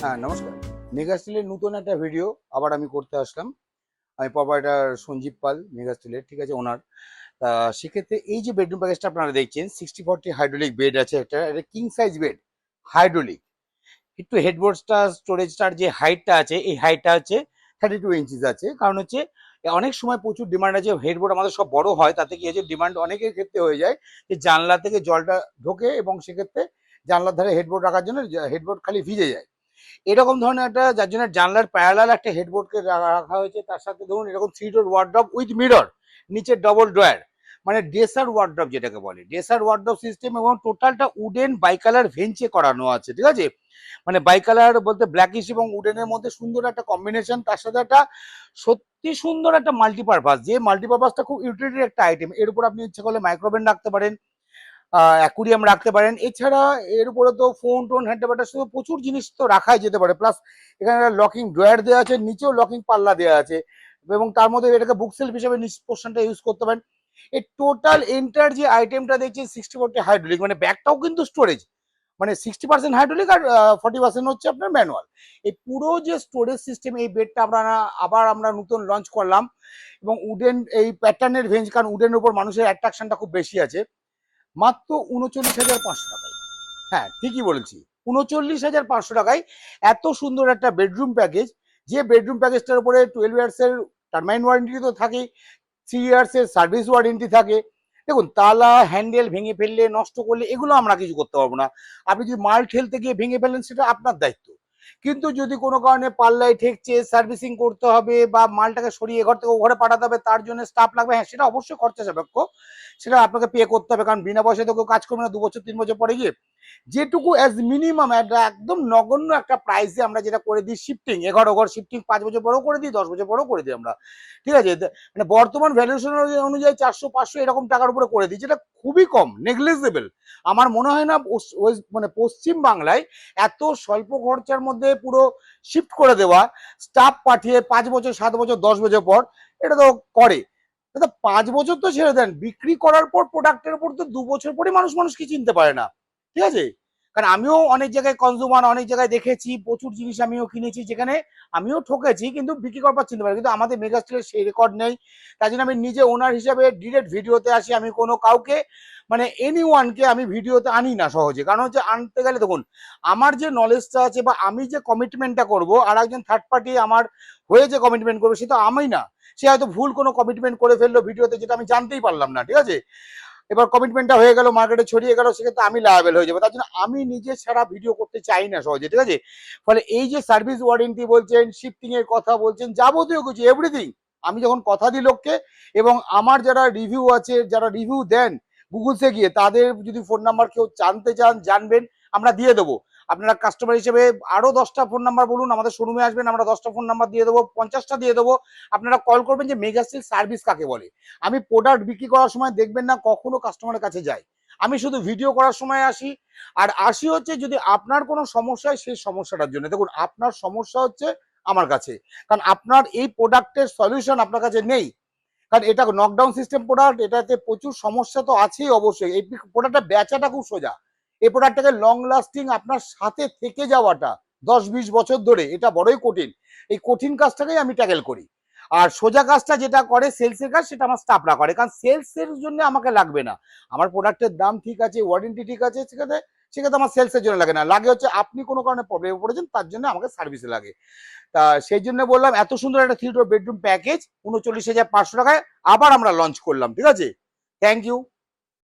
হ্যাঁ, নমস্কার। মেগা স্টিলের নতুন একটা ভিডিও আবার আমি করতে আসলাম। আমি প্রোপাইটার সঞ্জীব পাল, মেগা স্টিলের, ঠিক আছে, ওনার। তা সেক্ষেত্রে এই যে বেডরুম প্যাকেজটা আপনারা দেখছেন 60/40 হাইড্রোলিক বেড আছে, একটা এটা কিং সাইজ বেড, হাইড্রোলিক। একটু হেডবোর্ডসটা স্টোরেজটার যে হাইটটা আছে এই হাইটটা হচ্ছে 32 ইঞ্চিস আছে। কারণ হচ্ছে অনেক সময় প্রচুর ডিমান্ড আছে, হেডবোর্ড আমাদের সব বড় হয়, তাতে কি হচ্ছে ডিমান্ড অনেকের ক্ষেত্রে হয়ে যায় যে জানলা থেকে জলটা ঢোকে এবং সেক্ষেত্রে জানলার ধারে হেডবোর্ড রাখার জন্য হেডবোর্ড খালি ভিজে যায়। এরকম ধরনের একটা, যার জন্য জানলার প্যারালাল একটা হেডবোর্ডকে রাখা হয়েছে। তার সাথে ধরুন এরকম 3 ডোর ওয়ার্ডরোব উইথ মিরর, নিচে ডবল ড্রয়ার, মানে ড্রেসার ওয়ার্ডরোব যেটাকে বলে, ড্রেসার ওয়ার্ডরোব সিস্টেম, এবং টোটালটা উডেন বাইকালার ভেঞ্চে করানো আছে, ঠিক আছে। মানে বাইকালার বলতে ব্ল্যাকিশ এবং উডেনের মধ্যে সুন্দর একটা কম্বিনেশন, তার সাথে একটা সত্যি সুন্দর একটা মাল্টিপারপাস, যে মাল্টিপারপাসটা খুব ইউটিলিটির একটা আইটেম। এর উপর আপনি ইচ্ছে করলে মাইক্রোওভেন রাখতে পারেন, অ্যাকুরিয়াম রাখতে পারেন। এছাড়া এর উপরে তো ফোন টোন হ্যান্ডব্যাগটার সাথে প্রচুর জিনিস তো রাখাই যেতে পারে। প্লাস এখানে লকিং ড্রয়ার দেওয়া আছে, নিচেও লকিং পাল্লা দেওয়া আছে, এবং তার মধ্যে এটাকে বুক সেলফ হিসেবে নিচ পোর্শনটা ইউজ করতে পারেন। এই টোটাল এন্টার যে আইটেমটা দেখছি 60/40 হাইড্রোলিক, মানে ব্যাগটাও কিন্তু স্টোরেজ, মানে 60% হাইড্রোলিক আর 40% হচ্ছে আপনার ম্যানুয়াল। এই পুরো যে স্টোরেজ সিস্টেম, এই বেডটা আমরা নতুন লঞ্চ করলাম। এবং উডেন এই প্যাটার্নের ভেঞ্জ, কারণ উডেনের উপর মানুষের অ্যাট্রাকশনটা খুব বেশি আছে। মাত্র 39,500 টাকায়। হ্যাঁ, ঠিকই বলেছি, 39,500 টাকায় এত সুন্দর একটা বেডরুম প্যাকেজ। যে বেডরুম প্যাকেজটার উপরে 12 ইয়ার্সের টার্মাইন ওয়ারেন্টি তো থাকে, 3 ইয়ার্সের সার্ভিস ওয়ারেন্টি থাকে। দেখুন, তালা হ্যান্ডেল ভেঙে ফেললে, নষ্ট করলে, এগুলো আমরা কিছু করতে পারবো না। আপনি যদি মাল ঠেলতে গিয়ে ভেঙে ফেলেন, সেটা আপনার দায়িত্ব। কিন্তু যদি কোনো কারণে পাল্লায় ঠেকছে, সার্ভিসিং করতে হবে, বা মালটাকে সরিয়ে ঘর থেকে ও ঘরে পাঠাতে হবে, তার জন্য স্টাফ লাগবে, হ্যাঁ সেটা অবশ্যই খরচা সাপেক্ষ, সেটা আপনাকে পে করতে হবে। কারণ বিনা পয়সায় তো কেউ কাজ করবে না 2 বছর 3 বছর পরে গিয়ে। যেটুকু অ্যাজ মিনিমাম একদম নগণ্য একটা প্রাইসে আমরা যেটা করে দিই, শিফটিং, এঘর ওঘর শিফটিং 5 বছর পরেও করে দিই, 10 বছর পরেও করে দিই আমরা, ঠিক আছে। মানে বর্তমান ভ্যালুয়েশন অনুযায়ী 400-500 এরকম টাকার উপরে করে দিই, যেটা খুবই কম, নেগলিজেবল। আমার মনে হয় না মানে পশ্চিম বাংলায় এত স্বল্প খরচার মধ্যে পুরো শিফট করে দেওয়া, স্টাফ পাঠিয়ে 5 বছর 7 বছর 10 বছর পর এটা তো করে। 5 বছর তো ছেড়ে দেন, বিক্রি করার পর প্রোডাক্টের উপর তো 2 বছর পরে মানুষকে চিনতে পারে না, ঠিক আছে। কারণ আমিও অনেক জায়গায় কনজিউমার, অনেক জায়গায় দেখেছি, প্রচুর জিনিস আমিও কিনেছি যেখানে আমিও ঠকেছি, কিন্তু বিক্রি করার পর চিনতে পারি। কিন্তু আমাদের মেগা স্টিলের সেই রেকর্ড নেই। তাই জন্য আমি নিজে ওনার হিসাবে ডিরেক্ট ভিডিওতে আসি। আমি কোনো কাউকে, মানে এনি ওয়ানকে আমি ভিডিওতে আনি না সহজে। কারণ হচ্ছে আনতে গেলে দেখুন, আমার যে নলেজটা আছে বা আমি যে কমিটমেন্টটা করব, আর একজন থার্ড পার্টি আমার হয়ে যে কমিটমেন্ট করবে, সেটা আমি না। সে হয়তো ভুল কোনো কমিটমেন্ট করে ফেললো ভিডিওতে, যেটা আমি জানতেই পারলাম না, ঠিক আছে। এবার কমিটমেন্টটা হয়ে গেল, মার্কেটে ছড়িয়ে গেল, সেক্ষেত্রে আমি লায়াবেল হয়ে যাবো। তার জন্য আমি নিজে ছাড়া ভিডিও করতে চাই না সহজে, ঠিক আছে। ফলে এই যে সার্ভিস ওয়ারেন্টি বলছেন, শিফটিং এর কথা বলছেন, যাবতীয় কিছু এভরিথিং আমি যখন কথা দিই লোককে, এবং আমার যারা রিভিউ আছে, যারা রিভিউ দেন গুগলসে গিয়ে, তাদের যদি ফোন নাম্বার কেউ জানতে চান, জানবেন, আমরা দিয়ে দেবো। আপনারা কাস্টমার হিসেবে আরো 10টা ফোন নাম্বার বলুন, আমাদের শোরুমে আসবেন, আমরা 10টা ফোন নাম্বার দিয়ে দেবো, 50টা দিয়ে দেবো। আপনারা কল করবেন যে মেগা স্টিল সার্ভিস কাকে বলে। আমি প্রোডাক্ট বিক্রি করার সময় দেখবেন না কখনো কাস্টমারের কাছে যাই, আমি শুধু ভিডিও করার সময় আসি। আর আসি হচ্ছে যদি আপনার কোনো সমস্যা হয়, সেই সমস্যাটার জন্য। দেখুন, আপনার সমস্যা হচ্ছে আমার কাছে, কারণ আপনার এই প্রোডাক্টের সলিউশন আপনার কাছে নেই। কারণ এটা নকডাউন সিস্টেম প্রোডাক্ট, এটাতে প্রচুর সমস্যা তো আছেই অবশ্যই। এই প্রোডাক্টটা বেচাটা খুব সোজা, এই প্রোডাক্টটাকে লং লাস্টিং আপনার সাথে থেকে যাওয়াটা 10-20 বছর ধরে, এটা বড়ই কঠিন। এই কঠিন কাজটাকেই আমি ট্যাকেল করি। আর সোজা কাজটা যেটা করে সেলসের কাজ, সেটা আমার স্টাফরা করে, কারণ সেলসের জন্য আমাকে লাগবে না। আমার প্রোডাক্টের দাম ঠিক আছে, ওয়ারেন্টি ঠিক আছে, সেক্ষেত্রে আমার সেলসের জন্য লাগে না। লাগে হচ্ছে আপনি কোনো কারণে প্রবলেমে পড়েছেন, তার জন্য আমাকে সার্ভিসে লাগে। তা সেই জন্য বললাম, এত সুন্দর একটা 3 ডোর বেডরুম প্যাকেজ 39,500 টাকায় আবার আমরা লঞ্চ করলাম, ঠিক আছে। Thank you.